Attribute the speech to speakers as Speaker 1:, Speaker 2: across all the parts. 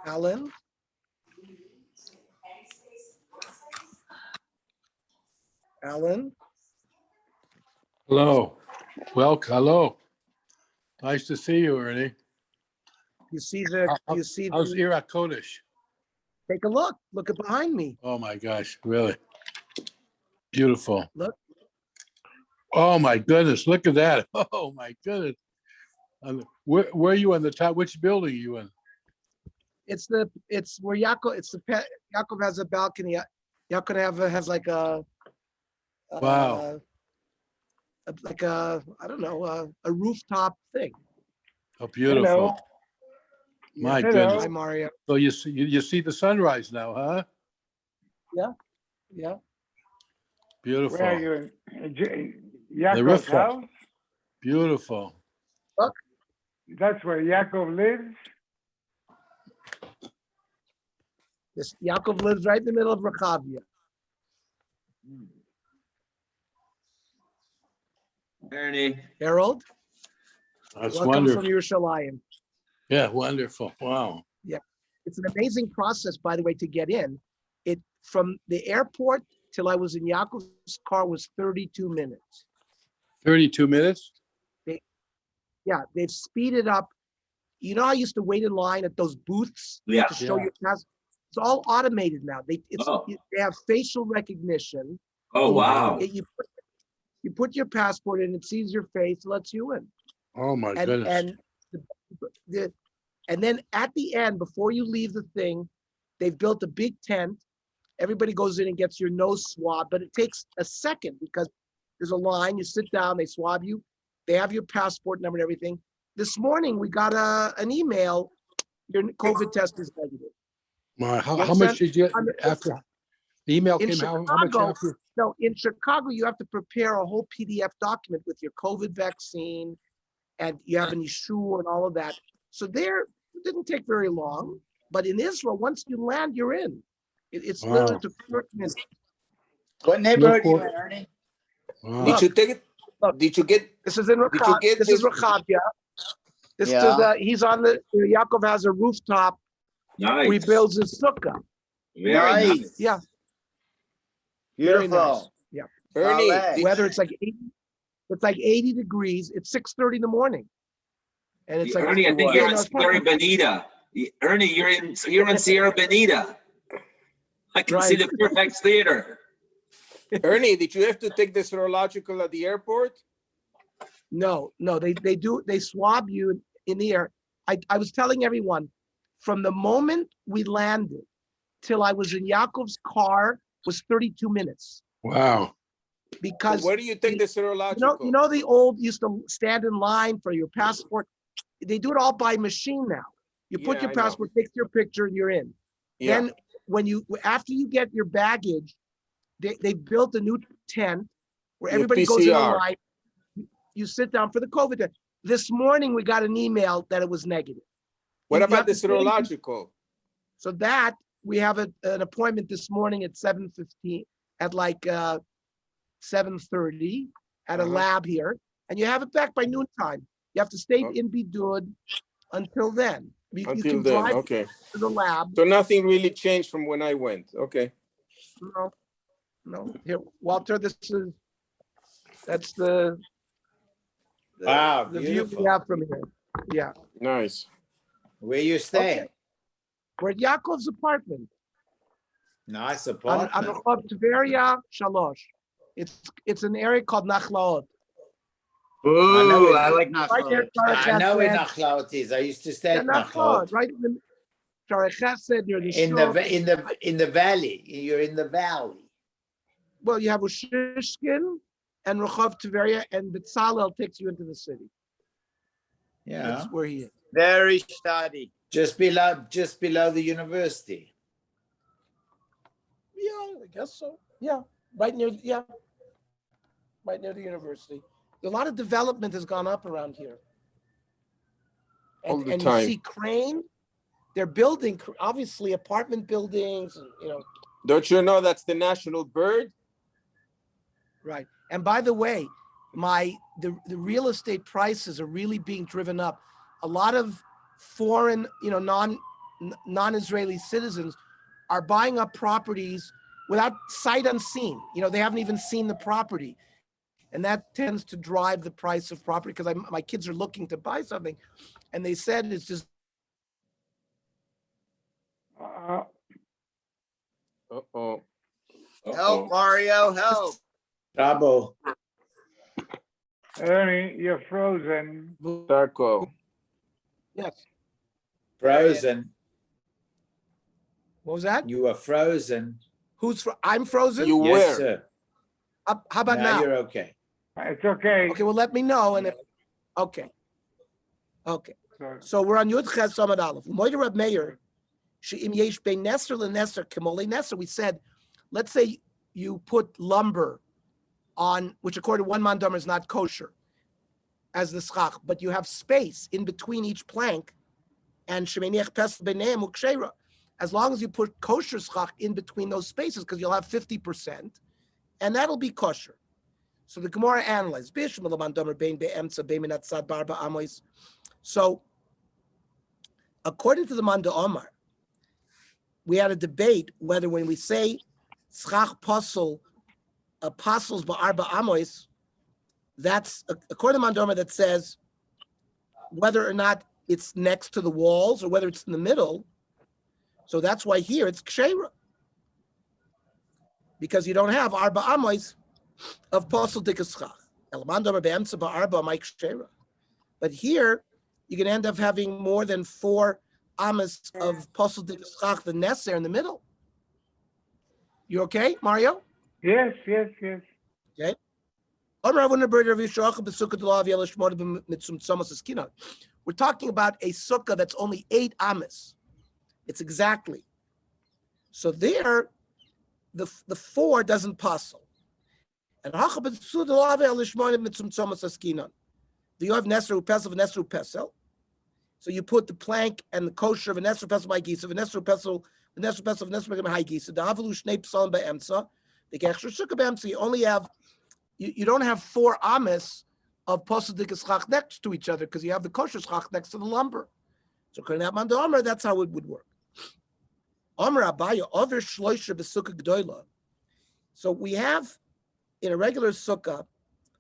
Speaker 1: Alan? Alan?
Speaker 2: Hello. Hello. Nice to see you, Ernie.
Speaker 1: You see
Speaker 2: How's Iraq Kodesh?
Speaker 1: Take a look. Look at behind me.
Speaker 2: Oh my gosh, really beautiful.
Speaker 1: Look.
Speaker 2: Oh my goodness, look at that. Oh my goodness. Where are you on the top? Which building are you in?
Speaker 1: It's where Yaakov, Yaakov has a balcony. Yaakov has like
Speaker 2: Wow.
Speaker 1: I don't know, a rooftop thing.
Speaker 2: Oh, beautiful. My goodness.
Speaker 1: Hi, Mario.
Speaker 2: So you see the sunrise now, huh?
Speaker 1: Yeah.
Speaker 2: Beautiful.
Speaker 3: Where are you?
Speaker 2: The
Speaker 3: Yaakov's
Speaker 2: rooftop.
Speaker 3: house?
Speaker 2: Beautiful.
Speaker 1: Look.
Speaker 3: That's where Yaakov lives?
Speaker 1: This Yaakov lives right in the middle of Rechavia.
Speaker 4: Ernie.
Speaker 1: Harold,
Speaker 2: That's
Speaker 1: welcome
Speaker 2: wonderful.
Speaker 1: from Yerushalayim.
Speaker 2: Yeah, wonderful. Wow.
Speaker 1: It's an amazing process, by the way, to get in. It from the airport till I was in Yaakov's car was 32 minutes.
Speaker 2: 32 minutes?
Speaker 1: Yeah, they've speeded up. You know, I used to wait in line at those booths
Speaker 4: Yeah.
Speaker 1: to show your passport. It's all automated now. They have facial recognition.
Speaker 4: Oh, wow.
Speaker 1: You put your passport in, it sees your face, lets you in.
Speaker 2: Oh my goodness.
Speaker 1: And then at the end, before you leave the thing, they've built a big tent. Everybody goes in and gets your nose swab, but it takes a second because there's a line. You sit down, they swab you. They have your passport number and everything. This morning, we got an email. Your COVID test is negative.
Speaker 2: How much did you after the email
Speaker 1: In
Speaker 2: came? How much
Speaker 1: Chicago,
Speaker 2: after?
Speaker 1: no, in Chicago, you have to prepare a whole PDF document with your COVID vaccine, and you have an issue and all of that. So it didn't take very long. But in Israel, once you land, you're in. It's literally to 30 minutes.
Speaker 5: What neighborhood are you in, Ernie?
Speaker 2: Wow.
Speaker 5: Did you take it?
Speaker 1: Look.
Speaker 5: Did you get?
Speaker 1: This is in
Speaker 5: Did you get
Speaker 1: this is Rechavia. This
Speaker 5: Yeah.
Speaker 1: is he's on the Yaakov has a rooftop.
Speaker 4: Nice.
Speaker 1: He builds his sukkah.
Speaker 4: Very nice.
Speaker 1: Yeah. Very
Speaker 5: Beautiful.
Speaker 1: nice. Yeah.
Speaker 5: Ernie,
Speaker 1: The weather, it's like 80 degrees. It's 6:30 in the morning. And it's like
Speaker 4: Ernie, I think you're in Sierra Bonita. Ernie, you're in Sierra Bonita. I can see the Fairfax Theater.
Speaker 5: Ernie, did you have to take the serological at the airport?
Speaker 1: No, they swab you in the air. I was telling everyone from the moment we landed till I was in Yaakov's car was 32 minutes.
Speaker 2: Wow.
Speaker 1: Because
Speaker 5: Where do you take the serological?
Speaker 1: you know the old used to stand in line for your passport. They do it all by machine now. You put your passport, takes your picture, and you're in.
Speaker 5: Yeah.
Speaker 1: Then after you get your baggage, they built a new tent where everybody goes in a line. You sit down for the COVID test. This morning we got an email that it was negative.
Speaker 5: What about the serological?
Speaker 1: So that we have an appointment this morning at 7:15 at like 7:30 at a lab here, and you have it back by noontime. You have to stay in Bidud until then. You can drive
Speaker 5: okay.
Speaker 1: to the lab.
Speaker 5: So nothing really changed from when I went. Okay.
Speaker 1: No. Here, Walter, that's the view we have from here. Yeah.
Speaker 5: Nice.
Speaker 6: Where you staying?
Speaker 1: Okay. We're at Yaakov's apartment.
Speaker 6: Nice
Speaker 1: On
Speaker 6: apartment.
Speaker 1: Rehov Tveria Shalosh. It's an area called Nachlaot.
Speaker 4: Ooh, I like
Speaker 1: Right there,
Speaker 4: Nachlaot.
Speaker 6: I know where Nachlaot is. I used to stay at Nachlaot.
Speaker 1: Right in the Shaarei Chesed, near the
Speaker 6: in the valley. You're in the valley.
Speaker 1: Well, you have Ushishkin and Rehov Tveria, and Bezalel takes you into the city.
Speaker 6: Yeah.
Speaker 1: That's where he is.
Speaker 6: Very study. Just below the university.
Speaker 1: Yeah, I guess so. Yeah, right near the university. A lot of development has gone up around here. And you see Crane, they're building, obviously, apartment buildings, and,
Speaker 5: Don't you know that's the national bird?
Speaker 1: Right. And by the way, the real estate prices are really being driven up. A lot of foreign, non-Israeli citizens are buying up properties without sight unseen. They haven't even seen the property. And that tends to drive the price of property because my kids are looking to buy something. And they said it's just.
Speaker 5: Uh-oh.
Speaker 6: Help, Mario, help. Trouble.
Speaker 3: Ernie, you're frozen.
Speaker 5: Darko.
Speaker 1: Yes.
Speaker 6: Frozen.
Speaker 1: What was that?
Speaker 6: You are frozen.
Speaker 1: I'm frozen?
Speaker 5: You
Speaker 6: Yes,
Speaker 5: were.
Speaker 6: sir.
Speaker 1: How about now?
Speaker 6: You're okay.
Speaker 3: It's okay.
Speaker 1: Okay, well, let me know. Okay. So we're on Yud Ches Samad Aleph. Moed Reb Meir, she'im yesh bein neser leneser kemolei neser. We said, let's say you put lumber on, which according to one mandomer is not kosher, as the schach, but you have space in between each plank, and shemeniach pesel b'neim uksheira. As long as you put kosher schach in between those spaces, because you'll have 50%, and that'll be kosher. So the Gemara analyzed. So, according to the Manda Omar, we had a debate whether when we say schach posel, apostles ba'arba amois, that's according to Manda Omar that says whether or not it's next to the walls or whether it's in the middle. So that's why here it's kshera, because you don't have arba amois of posel dikaschach. But here, you can end up having more than 4 amas of posel dikaschach, the neser in the middle. You okay, Mario?
Speaker 3: Yes.
Speaker 1: Okay. We're talking about a sukkah that's only 8 amas. It's exactly. So there, the 4 doesn't posel. And do you have Nesru Pesel and Nesru Pesel? So you put the plank and the kosher of a Nesru Pesel by Gisa, Nesru Pesel, the Nesru Pesel of Nesru by Gisa, the Havalu Shnei Psalim by Emsa, the Kechsher Sukkah by Emsa. You only have, you don't have 4 amas of Posel Dikaschach next to each other because you have the kosher schach next to the lumber. So according to that Manda Omer, that's how it would work. Omer Abaya, over Shloisha B'Sukkah Gdoila. So we have in a regular sukkah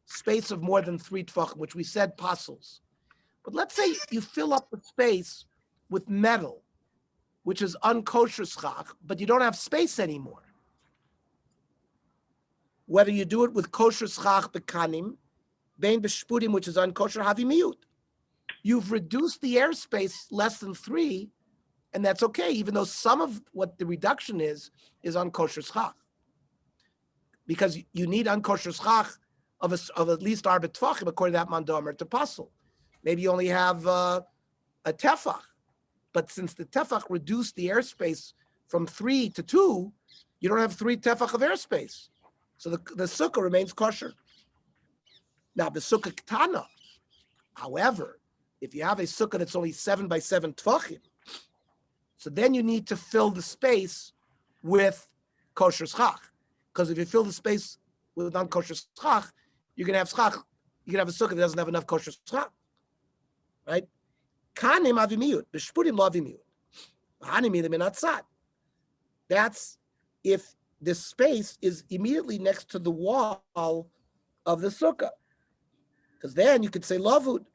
Speaker 1: space of more than 3 tefachim, which we said pasels. But let's say you fill up the space with metal, which is unkosher schach, but you don't have space anymore. Whether you do it with kosher schach bekanim, bein b'shpudim, which is unkosher havimiyut. You've reduced the airspace less than 3, and that's okay, even though some of what the reduction is unkosher schach. Because you need unkosher schach of at least arba tefachim, according to that mandomer, to pasel. Maybe you only have a tefach, but since the tefach reduced the airspace from 3 to 2, you don't have 3 tefach of airspace. So the sukkah remains kosher. Now the sukkah ketana, however, if you have a sukkah that's only 7 by 7 tefachim, so then you need to fill the space with kosher schach. Because if you fill the space with non-kosher schach, you're gonna have schach. You can have a sukkah that doesn't have enough kosher schach, right? Kanim avimiyut, b'shpurim lo avimiyut. Hanimim minatzat. That's if the space is immediately next to the wall of the sukkah, because then you could say lavud.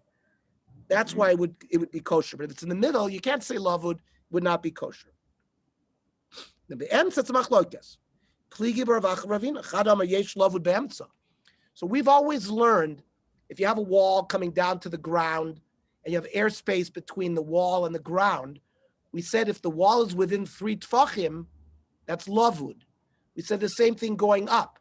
Speaker 1: That's why it would be kosher. But if it's in the middle, you can't say lavud. Would not be kosher. The end sets machlokes. So we've always learned if you have a wall coming down to the ground and you have airspace between the wall and the ground, we said if the wall is within 3 tefachim, that's lavud. We said the same thing going up.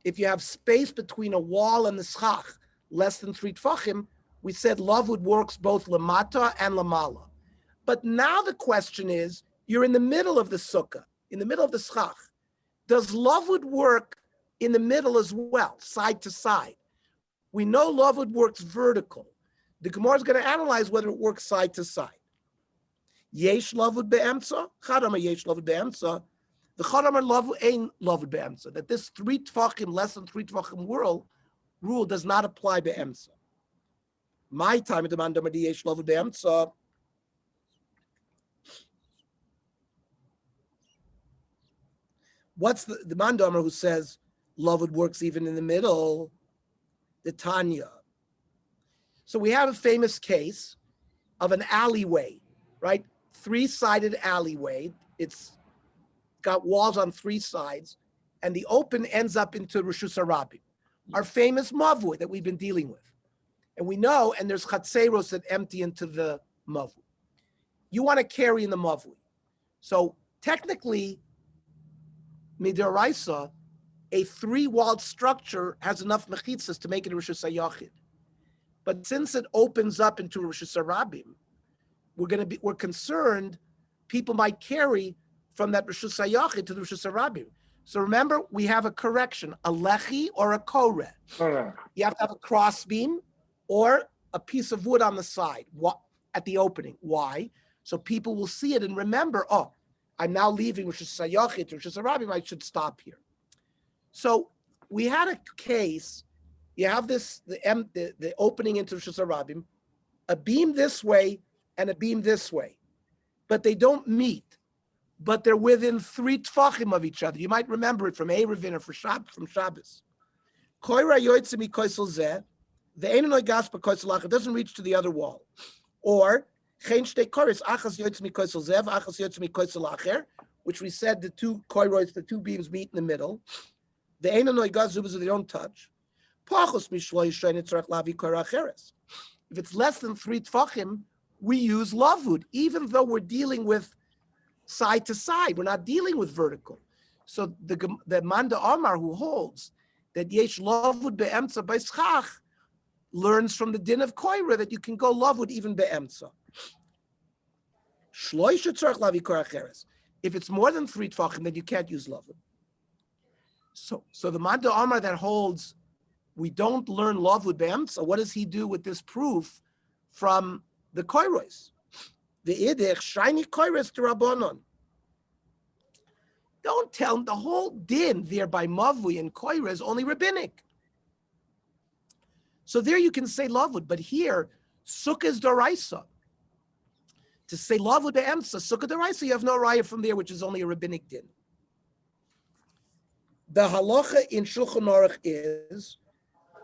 Speaker 1: If you have space between a wall and the schach less than 3 tefachim, we said lavud works both lamata and lamala. But now the question is, you're in the middle of the sukkah, in the middle of the schach. Does lavud work in the middle as well, side to side? We know lavud works vertical. The Gemara is going to analyze whether it works side to side. Yesh lavud be'emtza, chadama yesh lavud be'emtza. The chadama lavud ain't lavud be'emtza. That this 3 tefachim, less than 3 tefachim rule does not apply be'emtza. My time at the mandamadi yesh lavud be'emtza. What's the Mandomer who says Lavud works even in the middle? The Tanya. So we have a famous case of an alleyway, right? Three-sided alleyway. It's got walls on three sides, and the open ends up into Rishus Harabim, our famous mavui that we've been dealing with. And we know, and there's chatzeros that empty into the mavui. You want to carry in the mavui. So technically, midaraisa, a three-walled structure has enough mechitzas to make it a Rishus HaYachid. But since it opens up into Rishus Harabim, we're concerned people might carry from that Rishus HaYachid to the Rishus Harabim. So remember, we have a correction, a lechi or a koreh.
Speaker 3: Correct.
Speaker 1: You have to have a crossbeam or a piece of wood on the side at the opening. Why? So people will see it and remember, oh, I'm now leaving Rishus HaYachid to Rishus Harabim, I should stop here. So we had a case, you have the opening into Rishus Harabim, a beam this way and a beam this way, but they don't meet, but they're within 3 tfachim of each other. You might remember it from Erevin or from Shabbos. It doesn't reach to the other wall. Or, which we said the two koiroids, the two beams meet in the middle. They don't touch. If it's less than 3 tfachim, we use lavud, even though we're dealing with side to side. We're not dealing with vertical. So the Manda Amar who holds that yesh lavud be'emtza b'schach learns from the din of koira that you can go lavud even be'emtza. If it's more than 3 tfachim, then you can't use lavud. So the Manda Amar that holds we don't learn lavud be'emtza, what does he do with this proof from the koiros? The idich shiny koiros to rabbanon. Don't tell him the whole din there by mavui and koira is only rabbinic. So there you can say lavud, but here sukkah is doraisa. To say lavud be'emtza, sukkah doraisa, you have no raya from there, which is only a rabbinic din. The halacha in Shulchan Aruch is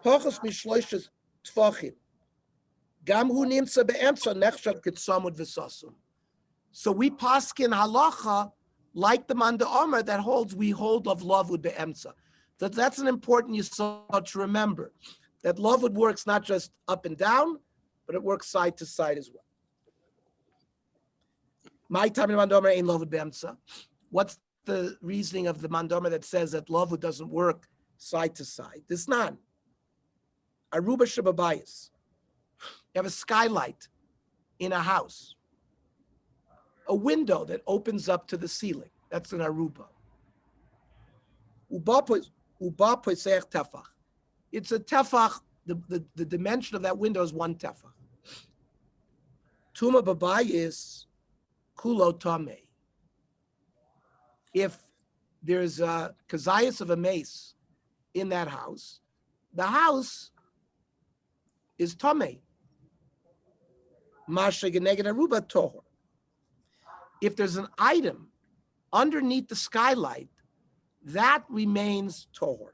Speaker 1: pachos mishloishes tfachim. Gam hu nimtza be'emtza nechshav k'tzamud v'sasum. So we paskin halacha like the Manda Amar that holds, we hold of lavud be'emtza. That's an important yisod to remember, that lavud works not just up and down, but it works side to side as well. My time in Manda Amar ain't lavud be'emtza. What's the reasoning of the Manda Amar that says that lavud doesn't work side to side? This nan. Aruba shababayis. You have a skylight in a house, a window that opens up to the ceiling. That's an aruba. It's a tefach. The dimension of that window is 1 tefach. Tuma babayis kulo tame. If there's a kazayas of a mace in that house, the house is tame. If there's an item underneath the skylight, that remains tohor.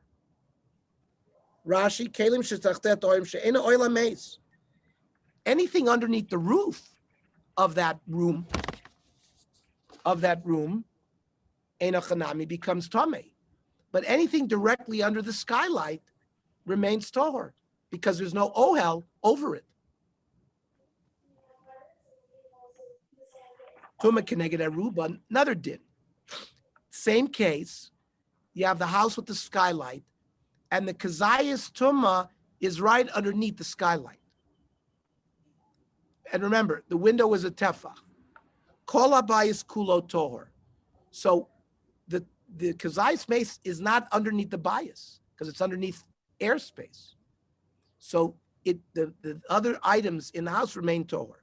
Speaker 1: Rashi, kelim shetachtet oim she'ena oila meis. Anything underneath the roof of that room, ena chanami, becomes tamei. But anything directly under the skylight remains tohor because there's no ohel over it. Tuma keneged aruba, another din. Same case, you have the house with the skylight, and the kazayas tuma is right underneath the skylight. And remember, the window is a tefach. Kol habayis kulo tohor. So the kazayas mace is not underneath the bias because it's underneath airspace. So the other items in the house remain tohor.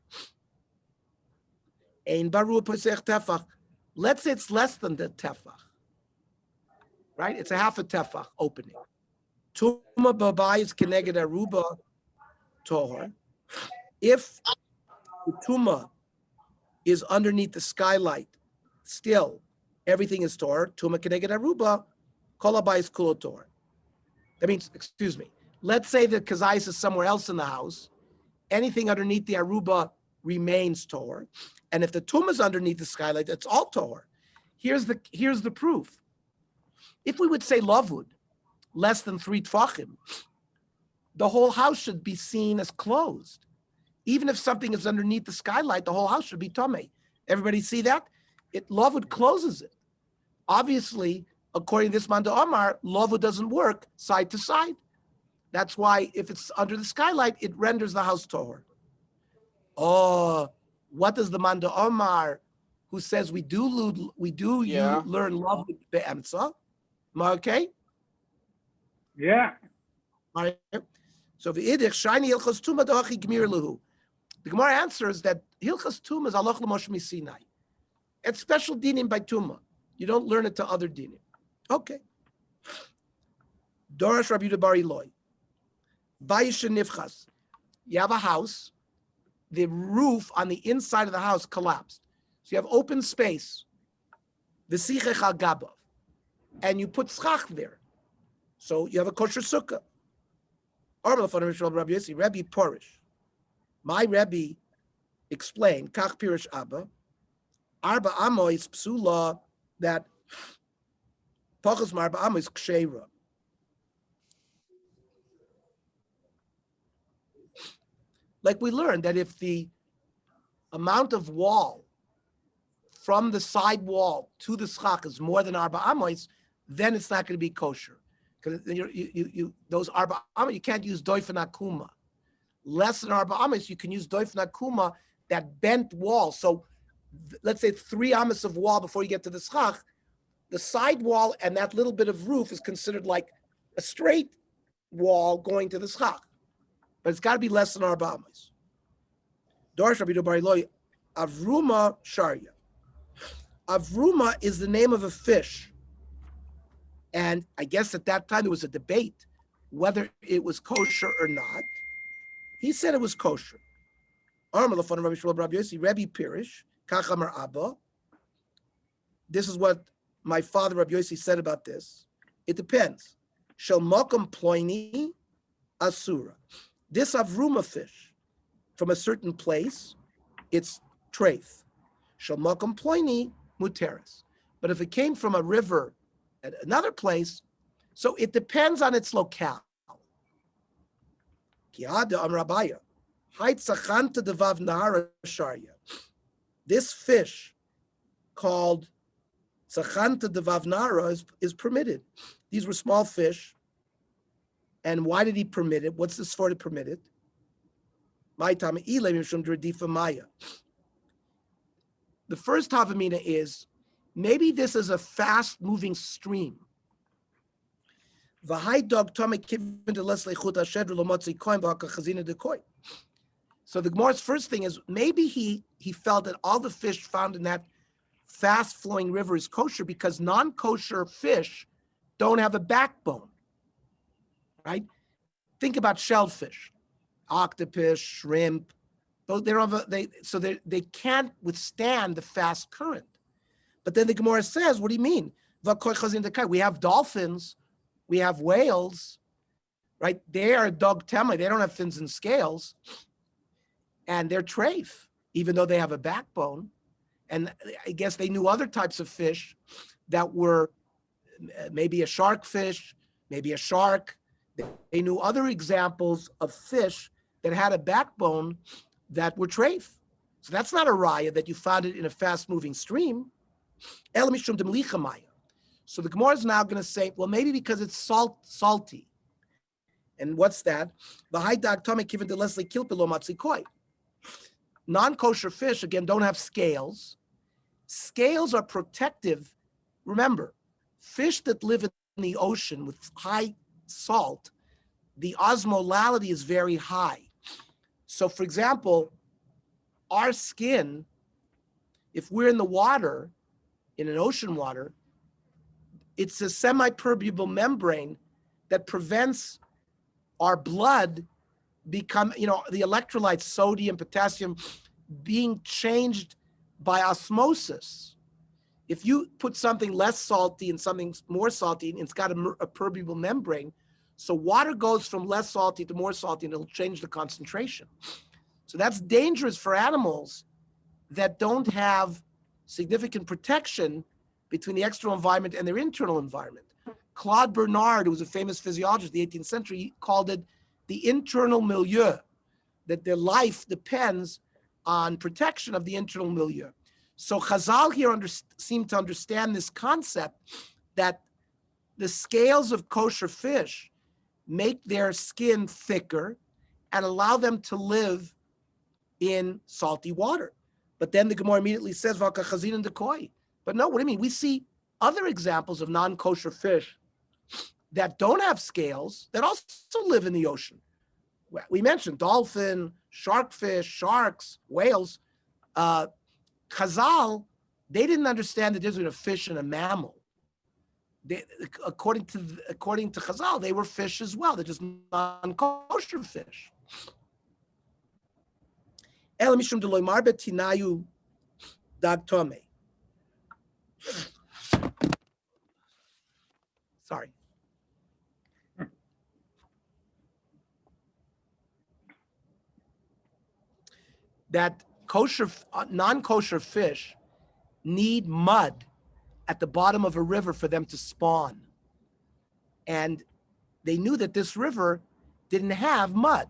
Speaker 1: Let's say it's less than the tefach, right? It's a half a tefach opening. Tuma babayis keneged aruba tohor. If the tuma is underneath the skylight still, everything is Torah. Tuma keneged aruba, kol habayis kulo Torah. That means, excuse me, let's say the kazayis is somewhere else in the house. Anything underneath the aruba remains Torah. And if the tumah is underneath the skylight, it's all Torah. Here's the proof. If we would say lavud, less than 3 tfachim, the whole house should be seen as closed. Even if something is underneath the skylight, the whole house should be tamei. Everybody see that? Lavud closes it. Obviously, according to this Manda Omar, lavud doesn't work side to side. That's why if it's under the skylight, it renders the house Torah. Oh, what does the Manda Omar, who says we do learn lavud be'emtza? Okay?
Speaker 3: Yeah.
Speaker 1: All right. So v'idich shiny hilchos tuma da'achi gmir lehu. The Gemara answers that hilchos tuma is halach l'moshe misinai. It's special dinim by tuma. You don't learn it to other dinim. Okay. Dorash Rabbi Yehuda bar Eloi. Bayis nifchas. You have a house. The roof on the inside of the house collapsed. So you have open space. V'sichech al gabav. And you put schach there. So you have a kosher sukkah. Rabbi Porish. My Rebbe explained, Kach Pirish Abba, Arba Amois Psula, that Pachas Marba Amois Ksheira. Like we learned that if the amount of wall from the side wall to the schach is more than Arba Amois, then it's not going to be kosher. Because those Arba Amois, you can't use Doifen Akuma. Less than Arba Amois, you can use Doifen Akuma, that bent wall. So let's say 3 amas of wall before you get to the schach, the side wall and that little bit of roof is considered like a straight wall going to the schach. But it's got to be less than Arba Amois. Dorish Rabbi Yehuda bar Eloi, Avruma Sharia. Avruma is the name of a fish. And I guess at that time there was a debate whether it was kosher or not. He said it was kosher. Rabbi Pirish, Kachamar Abba. This is what my father Rabbi Yossi said about this. It depends. Shel Mokum Ploini Asura. This Avruma fish from a certain place, it's treif. Shel Mokum Ploini Muteris. But if it came from a river at another place, so it depends on its locale. This fish called Tzachanta Devavnara is permitted. These were small fish. And why did he permit it? What's this for to permit it? The first Havamina is maybe this is a fast-moving stream. So the Gemara's first thing is maybe he felt that all the fish found in that fast-flowing river is kosher because non-kosher fish don't have a backbone, right? Think about shellfish, octopus, shrimp. They can't withstand the fast current. But then the Gemara says, what do you mean? We have dolphins, we have whales, right? They are dog temai. They don't have fins and scales, and they're treif, even though they have a backbone. And I guess they knew other types of fish that were maybe a shark fish, maybe a shark. They knew other examples of fish that had a backbone that were treif. So that's not a raya that you found it in a fast-moving stream. So the Gemara is now going to say, well, maybe because it's salty. And what's that? Non-kosher fish, again, don't have scales. Scales are protective. Remember, fish that live in the ocean with high salt, the osmolality is very high. So, for example, our skin, if we're in the water, in an ocean water, it's a semi-permeable membrane that prevents our blood the electrolytes, sodium, potassium, being changed by osmosis. If you put something less salty and something more salty, and it's got a permeable membrane, so water goes from less salty to more salty, and it'll change the concentration. So that's dangerous for animals that don't have significant protection between the external environment and their internal environment. Claude Bernard, who was a famous physiologist in the 18th century, called it the internal milieu, that their life depends on protection of the internal milieu. So Chazal here seem to understand this concept that the scales of kosher fish make their skin thicker and allow them to live in salty water. But then the Gemara immediately says, Vaka chazin and dekoi. But no, what do you mean? We see other examples of non-kosher fish that don't have scales that also live in the ocean. We mentioned dolphin, sharkfish, sharks, whales. Chazal, they didn't understand the difference between a fish and a mammal. According to Chazal, they were fish as well. They're just non-kosher fish. El mishum deloy marbe tinayu dag tome. Sorry. That non-kosher fish need mud at the bottom of a river for them to spawn. And they knew that this river didn't have mud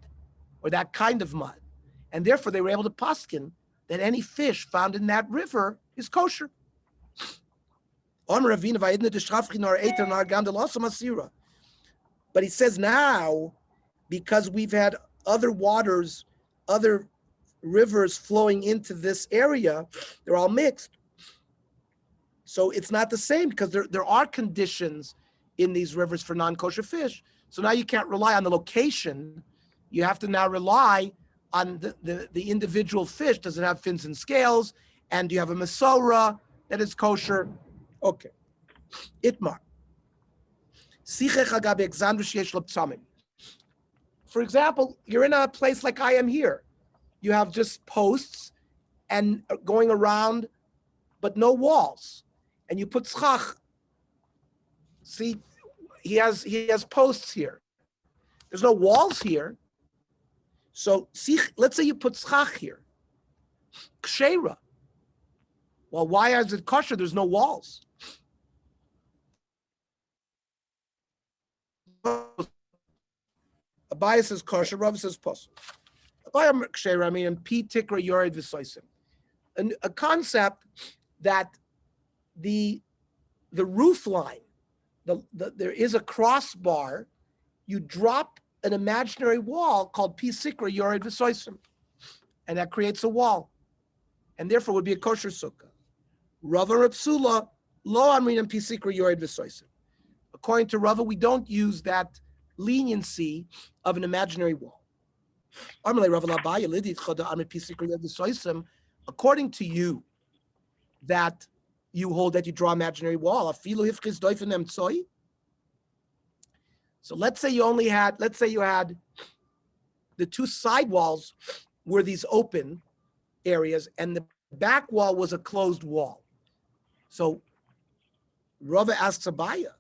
Speaker 1: or that kind of mud. And therefore they were able to paskin that any fish found in that river is kosher. But he says now, because we've had other waters, other rivers flowing into this area, they're all mixed. So it's not the same because there are conditions in these rivers for non-kosher fish. So now you can't rely on the location. You have to now rely on the individual fish. Does it have fins and scales? And do you have a mesora that is kosher? Okay. Itmar. For example, you're in a place like I am here. You have just posts and going around, but no walls. And you put schach. See, he has posts here. There's no walls here. So see, let's say you put schach here. Kshera. Well, why is it kosher? There's no walls. Abaya says kosher, Rav says posel. Abaya kshera, I mean, and P tikra yored v'soisim. A concept that the roof line, there is a crossbar, you drop an imaginary wall called P sikra yored v'soisim, and that creates a wall, and therefore would be a kosher sukkah. Rava Rapsula, lo amrin P sikra yored v'soisim. According to Rava, we don't use that leniency of an imaginary wall. According to you, that you hold that you draw imaginary wall. So let's say you had the two side walls were these open areas and the back wall was a closed wall. So Rava asks Abaya,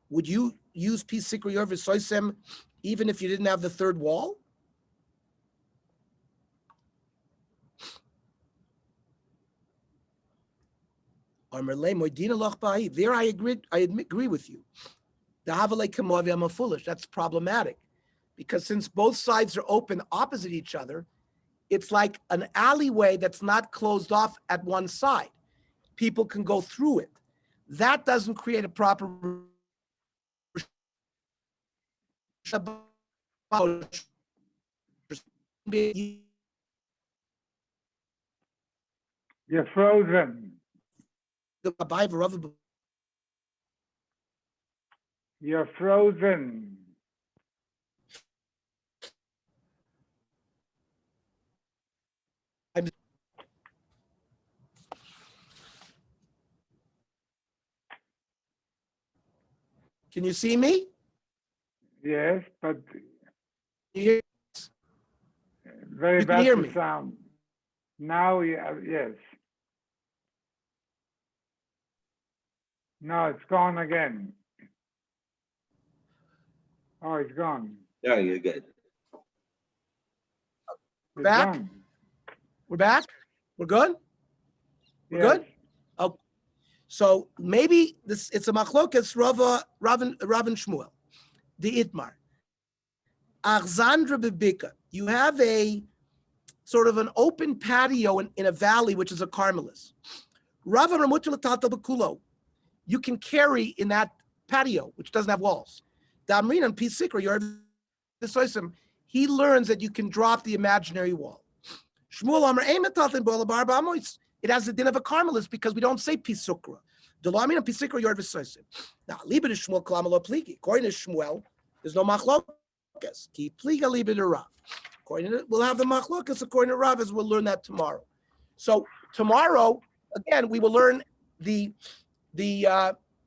Speaker 1: would you use P Sikri Yor V'Soisem even if you didn't have the third wall? There I agree with you. I'm foolish. That's problematic. Because since both sides are open opposite each other, it's like an alleyway that's not closed off at one side. People can go through it. That doesn't create a proper
Speaker 3: You're frozen. You're frozen.
Speaker 1: Can you see me?
Speaker 3: Yes, but
Speaker 1: You
Speaker 3: very
Speaker 1: can
Speaker 3: bad
Speaker 1: hear
Speaker 3: to
Speaker 1: me.
Speaker 3: sound. Now, yes. No, it's gone again. Oh, it's gone.
Speaker 4: There, you're good.
Speaker 3: It's
Speaker 1: Back?
Speaker 3: gone.
Speaker 1: We're back? We're good? We're
Speaker 3: Yes.
Speaker 1: good? Oh, so maybe it's a machlokas Rav and Shmuel, the Itmar. Achzandra bebika. You have a sort of an open patio in a valley, which is a Carmelis. Rav and Ramutul Tata Bakulo. You can carry in that patio, which doesn't have walls. Damrin and Pisikra, he learns that you can drop the imaginary wall. Shmuel Amar Eimetathin Bolabar Bamois. It has the din of a Carmelis because we don't say Pisukra. Delamin and Pisikra Yor Visoisim. Now, Liber is Shmuel Kalamalo Pligi. According to Shmuel, there's no machlokas. Keep Pliga Liber to Rav. According to we'll have the machlokas according to Rav, as we'll learn that tomorrow. So tomorrow, again, we will learn the